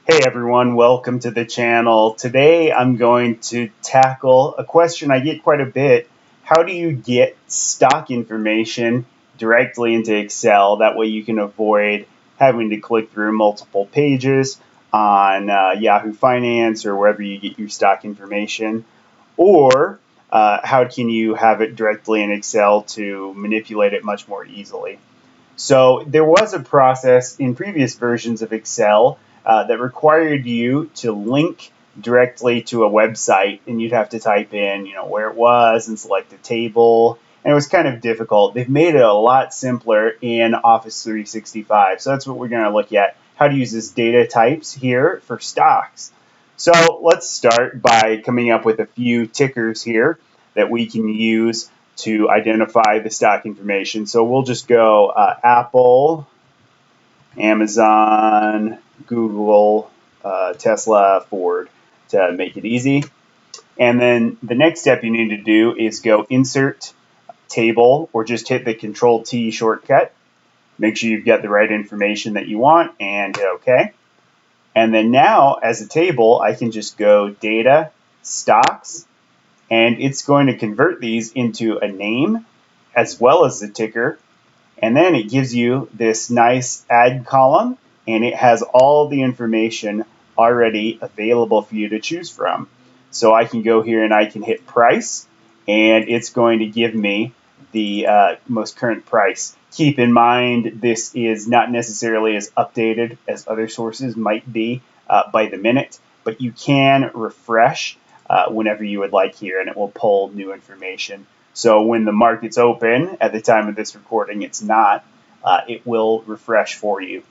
Hey everyone, welcome to the channel. Today I'm going to tackle a question I get quite a bit. How do you get stock information directly into Excel? That way you can avoid having to click through multiple pages on Yahoo Finance or wherever you get your stock information. Or how can you have it directly in Excel to manipulate it much more easily? So there was a process in previous versions of Excel that required you to link directly to a website, and you'd have to type in, where it was and select a table. And it was kind of difficult. They've made it a lot simpler in Office 365. So that's what we're going to look at, how to use this data types here for stocks. So let's start by coming up with a few tickers here that we can use to identify the stock information. So we'll just go Apple, Amazon, Google, Tesla, Ford to make it easy. And then the next step you need to do is go Insert Table, or just hit the Control T shortcut. Make sure you've got the right information that you want and hit OK. And then now, as a table, I can just go Data, Stocks, and it's going to convert these into a name as well as the ticker. And then it gives you this nice add column, and it has all the information already available for you to choose from. So I can go here and I can hit price, and it's going to give me the most current price. Keep in mind, this is not necessarily as updated as other sources might be by the minute, but you can refresh whenever you would like here, and it will pull new information. So when the market's open, at the time of this recording, it's not, it will refresh for you.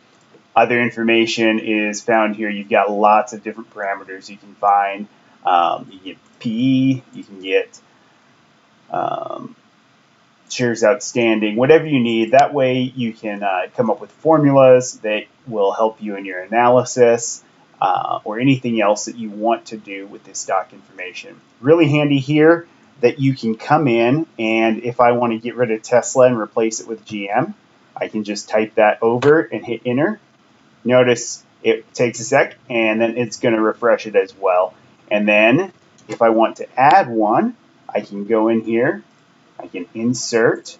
Other information is found here. You've got lots of different parameters you can find. You get PE, you can get shares outstanding, whatever you need. That way you can come up with formulas that will help you in your analysis or anything else that you want to do with this stock information. Really handy here that you can come in, and if I want to get rid of Tesla and replace it with GM, I can just type that over and hit enter. Notice it takes a sec, and then it's going to refresh it as well. And then if I want to add one, I can go in here, I can insert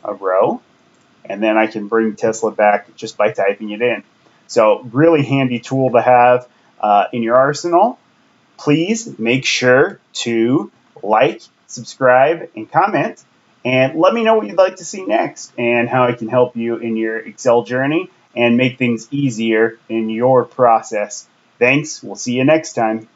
a row, and then I can bring Tesla back just by typing it in. So really handy tool to have in your arsenal. Please make sure to like, subscribe, and comment, and let me know what you'd like to see next and how I can help you in your Excel journey and make things easier in your process. Thanks. We'll see you next time.